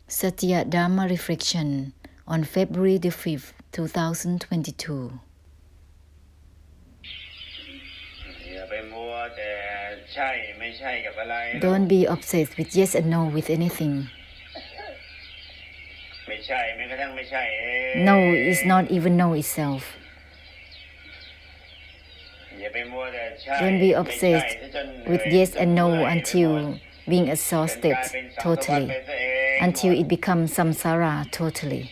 Satya Dharma Reflection on February the 5th, 2022. Don't be obsessed with yes and no with anything. No is not even no itself. Don't be obsessed with yes and no until being exhausted totally, until it becomes samsara totally.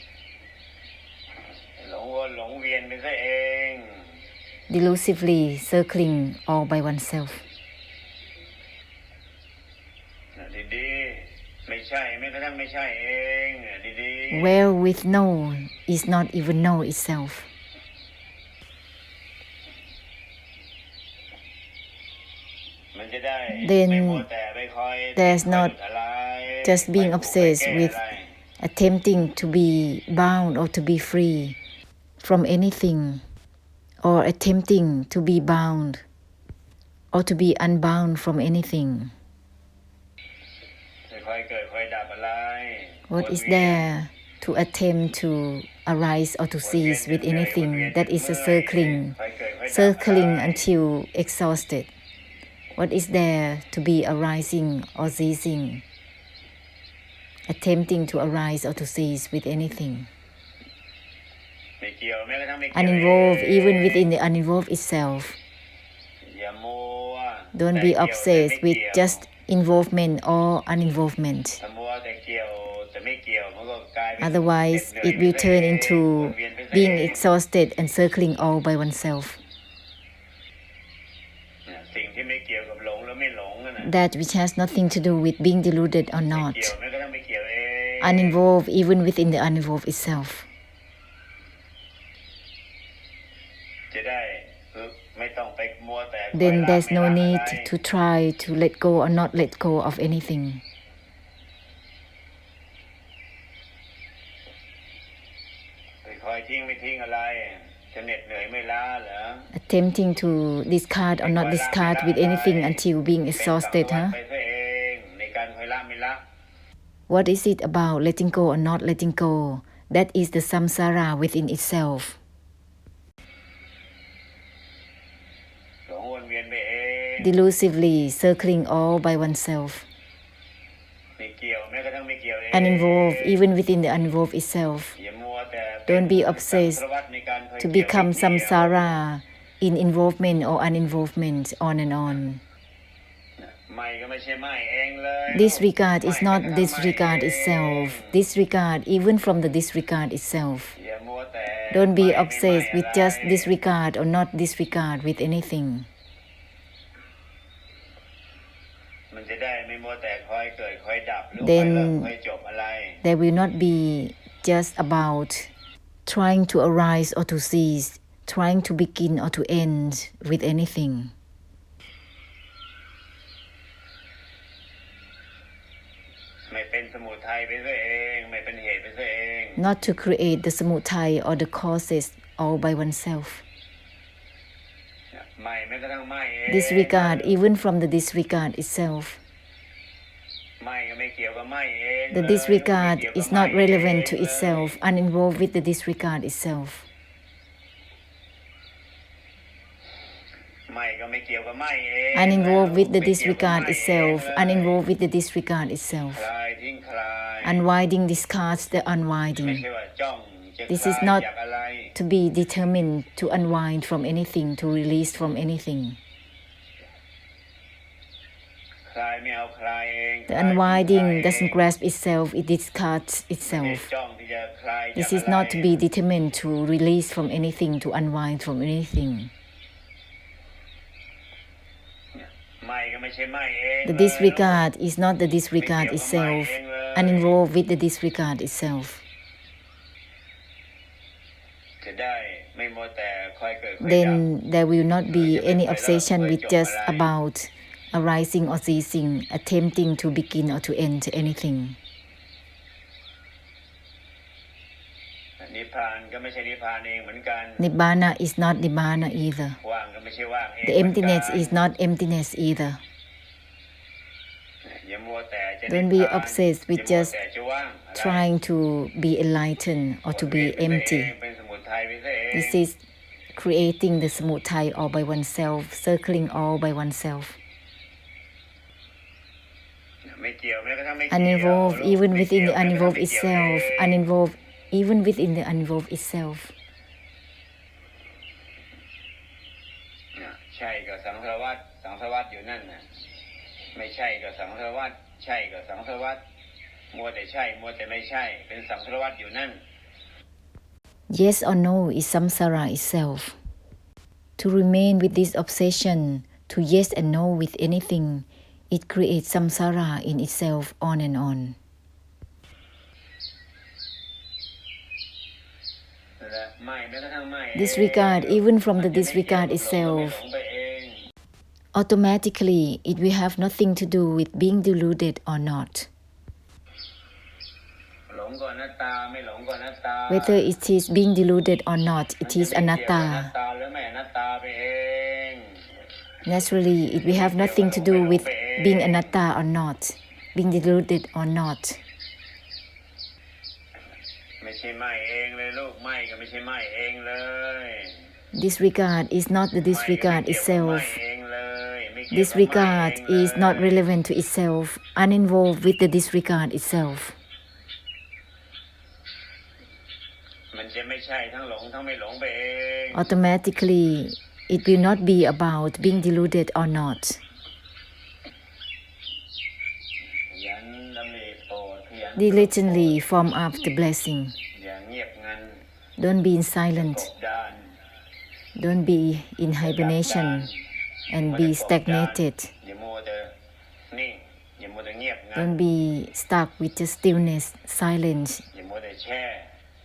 Delusively circling all by oneself. Where with no is not even no itself. Then there's not just being obsessed with attempting to be bound or to be free from anything, or attempting to be bound or to be unbound from anything. What is there to attempt to arise or to cease with anything that is a circling until exhausted? What is there to be arising or ceasing, attempting to arise or to cease with anything? Uninvolved even within the uninvolved itself. Don't be obsessed with just involvement or uninvolvement. Otherwise, it will turn into being exhausted and circling all by oneself. That which has nothing to do with being deluded or not. Uninvolved even within the uninvolved itself. Then there's no need to try to let go or not let go of anything. Attempting to discard or not discard with anything until being exhausted, What is it about letting go or not letting go? That is the samsara within itself. Delusively circling all by oneself. Uninvolved even within the uninvolved itself. Don't be obsessed to become samsara in involvement or uninvolvement, on and on. Disregard is not disregard itself. Disregard even from the disregard itself. Don't be obsessed with just disregard or not disregard with anything. Then there will not be just about trying to arise or to cease, trying to begin or to end with anything. Not to create the samutai or the causes all by oneself. Disregard even from the disregard itself. The disregard is not relevant to itself, uninvolved with the disregard itself. Uninvolved with the disregard itself, uninvolved with the disregard itself. Unwinding discards the unwinding. This is not to be determined to unwind from anything, to release from anything. The unwinding doesn't grasp itself, it discards itself. This is not to be determined to release from anything, to unwind from anything. The disregard is not the disregard itself, uninvolved with the disregard itself. Then there will not be any obsession with just about arising or ceasing, attempting to begin or to end anything. Nibbana is not nibbana either. The emptiness is not emptiness either. Don't be obsessed with just trying to be enlightened or to be empty. This is creating the samutai all by oneself, circling all by oneself. Uninvolved even within the uninvolved itself, uninvolved even within the uninvolved itself. ใช่ก็สังสารวัฏสังสารวัฏอยู่นั่นน่ะไม่ใช่ก็สังสารวัฏใช่ก็สังสารวัฏมัวแต่ใช่มัวแต่ไม่ใช่เป็นสังสารวัฏอยู่นั่น Yes or no is samsara itself. To remain with this obsession, to yes and no with anything, it creates samsara in itself on and on. Disregard, even from the disregard itself, automatically it will have nothing to do with being deluded or not. Whether it is being deluded or not, it is anatta. Naturally, it will have nothing to do with being anatta or not, being deluded or not. Disregard is not the disregard itself. Disregard is not relevant to itself, uninvolved with the disregard itself. Automatically, it will not be about being deluded or not. Diligently form up the blessing. Don't be in silence. Don't be in hibernation and be stagnated. Don't be stuck with just stillness, silence,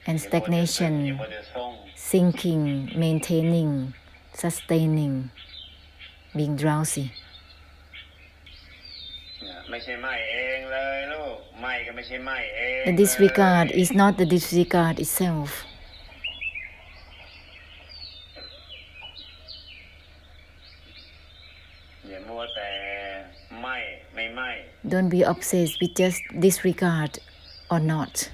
and stagnation, sinking, maintaining, sustaining, being drowsy. The disregard is not the disregard itself. Don't be obsessed with just disregard or not.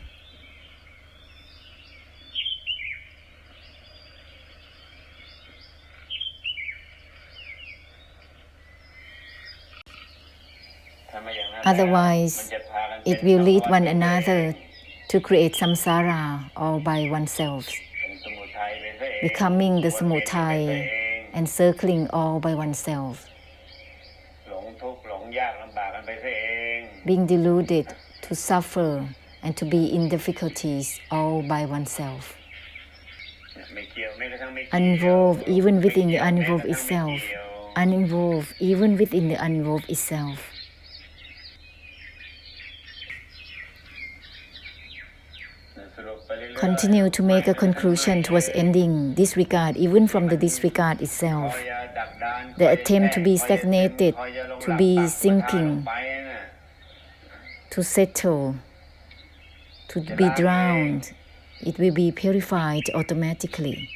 Otherwise, it will lead one another to create samsara all by oneself, becoming the samutai and circling all by oneself, being deluded to suffer and to be in difficulties all by oneself. Uninvolved even within the uninvolved itself, uninvolved even within the uninvolved itself. Continue to make a conclusion towards ending disregard even from the disregard itself. The attempt to be stagnated, to be sinking, to settle, to be drowned, it will be purified automatically.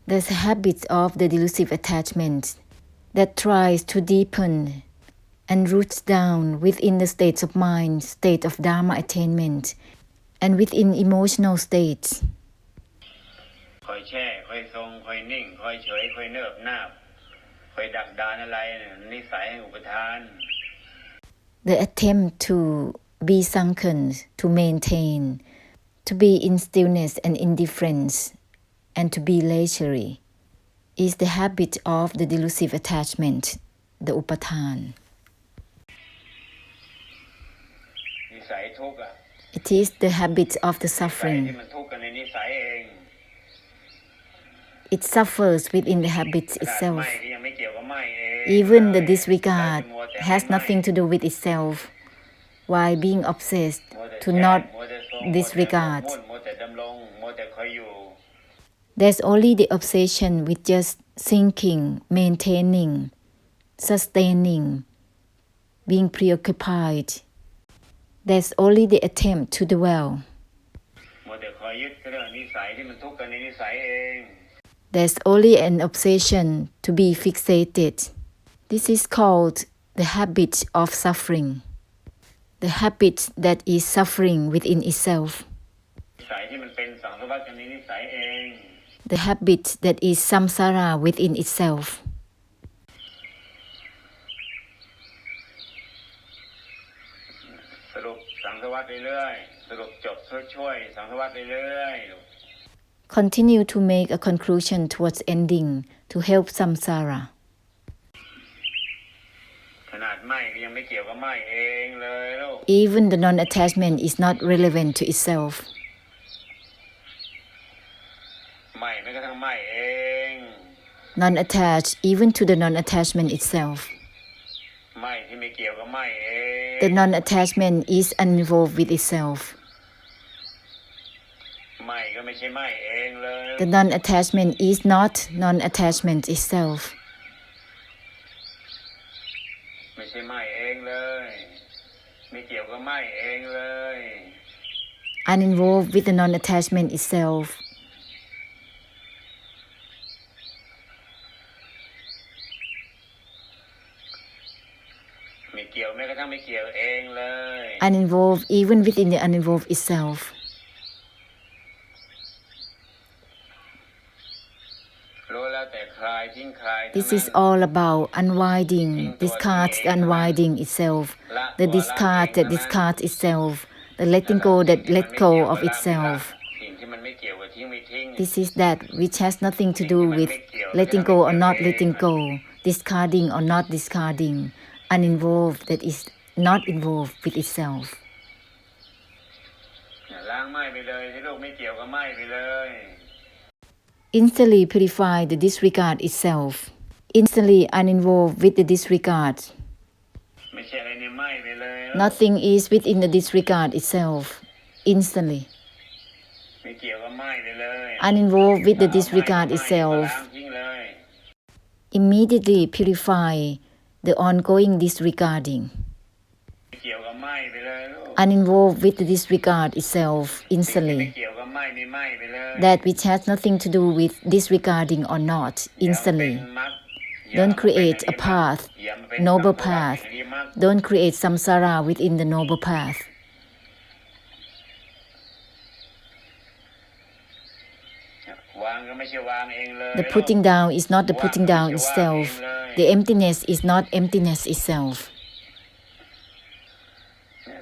There's a habit of the delusive attachment that tries to deepen and roots down within the states of mind, state of Dharma attainment, and within emotional states. The attempt to be sunken, to maintain, to be in stillness and indifference, and to be leisurely, is the habit of the delusive attachment, the upathan. It is the habit of the suffering. It suffers within the habits itself. Even the disregard has nothing to do with itself. Why being obsessed to not disregard? There's only the obsession with just thinking, maintaining, sustaining, being preoccupied. There's only the attempt to dwell. แต่คอยยึดก็เรื่องนิสัยที่มันทุกข์กันในนิสัยเอง There's only an obsession to be fixated. This is called the habit of suffering. The habit that is suffering within itself. นิสัยที่มันเป็นสังสารวัฏกันในนิสัยเอง The habit that is samsara within itself. สรุปสังสารวัฏเรื่อยๆสรุปจบช่วยสังสารวัฏเรื่อยๆ Continue to make a conclusion towards ending to help samsara. ขนาดไม่ก็ยังไม่เกี่ยวกับไม่เองเลยลูก Even the non-attachment is not relevant to itself. ไม่แม้กระทั่งไม่เอง Non-attached even to the non-attachment itself. ไม่ที่ไม่เกี่ยวกับไม่เอง The non-attachment is uninvolved with itself. ไม่ก็ไม่ใช่ไม่เองเลย The non-attachment is not non-attachment itself. ไม่ใช่ไม่เองเลยไม่เกี่ยวกับไม่เองเลย Uninvolved with the non-attachment itself. ไม่เกี่ยวแม้กระทั่งไม่เกี่ยวเองเลย Uninvolved even within the uninvolved itself. รู้แล้วแต่คลายทิ้งคลาย This is all about unwinding, discards the unwinding itself, the discard that discards itself, the letting go that let go of itself. สิ่งที่มันไม่เกี่ยวกับทิ้งไม่ทิ้ง This is that which has nothing to do with letting go or not letting go, discarding or not discarding, uninvolved that is not involved with itself. ล้างไม่ไปเลยที่ลูกไม่เกี่ยวกับไม่ไปเลย Instantly purify the disregard itself. Instantly uninvolved with the disregard. ไม่ใช่อะไรในไม่ไปเลย Nothing is within the disregard itself. Instantly. ไม่เกี่ยวกับไม่ไปเลย Uninvolved with the disregard itself. ล้างทิ้งเลย Immediately purify the ongoing disregarding. ไม่เกี่ยวกับไม่ไปเลยลูก Uninvolved with the disregard itself ไม่ instantly. เกี่ยวกับไม่ไม่ไม่ไปเลย That which has nothing to do with disregarding or not instantly. Don't create a path, noble path. Don't create samsara within the noble path. วางก็ไม่ใช่วางเองเลย The putting down is not the putting down itself. The emptiness is not emptiness itself.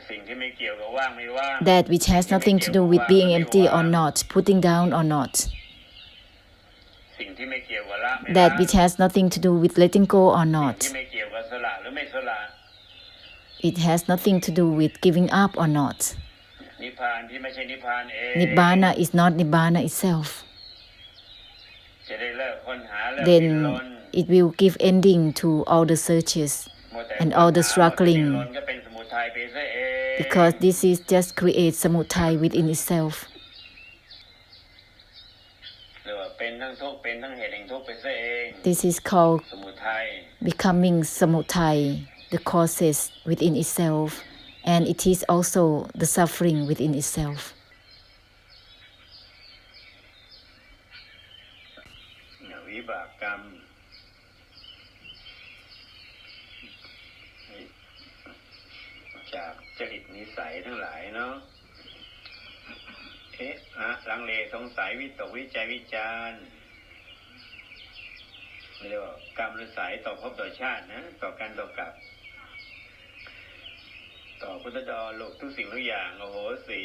สิ่งที่ไม่เกี่ยวกับว่างไม่ว่าง That which has nothing to do with being empty or not, putting down or not. สิ่งที่ไม่เกี่ยวกับละไม่ละ That which has nothing to do with letting go or สิ่ง not. ที่ไม่เกี่ยวกับสละหรือไม่สละ It has nothing to do with giving up or not. นิพพานที่ไม่ใช่นิพพานเอง Nibbana is not Nibbana itself. จะได้เลิกค้นหาเลิกดิ้นร Then น it will give ending to all the searches มัวแต่ and all the ดิ้น struggling รนก็เป็นสมุทัยไปซะเอง because this is just create samutai within itself. หรือว่าเป็นทั้งทุกข์เป็นทั้งเหตุแห่งทุกข์ไปซะเอง This is called สมุทัย becoming samutai, the causes within itself, and it is also the suffering within itself. วิบากกรรมจากจริตนิสัยทั้งหลายเนาะลังเลสงสัยวิตกวิจัยวิจารณ์เรียกว่ากรรมหรือสายต่อภพต่อชาตินะต่อกันต่อกลับต่อพุทธดอโลกทุกสิ่งทุกอย่างโอ้โหสี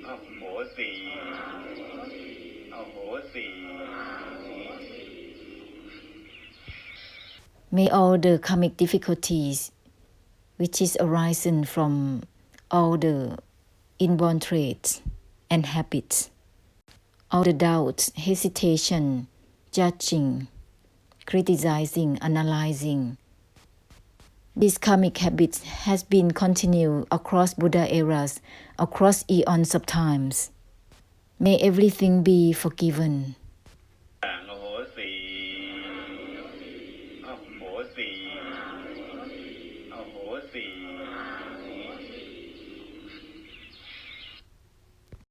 โอ้โหสีโอ้โหสี May all the karmic difficulties which is arisen from all the inborn traits and habits, all the doubts, hesitation, judging, criticizing, analyzing, this karmic habit has been continued across Buddha eras, across eons of times. May everything be forgiven.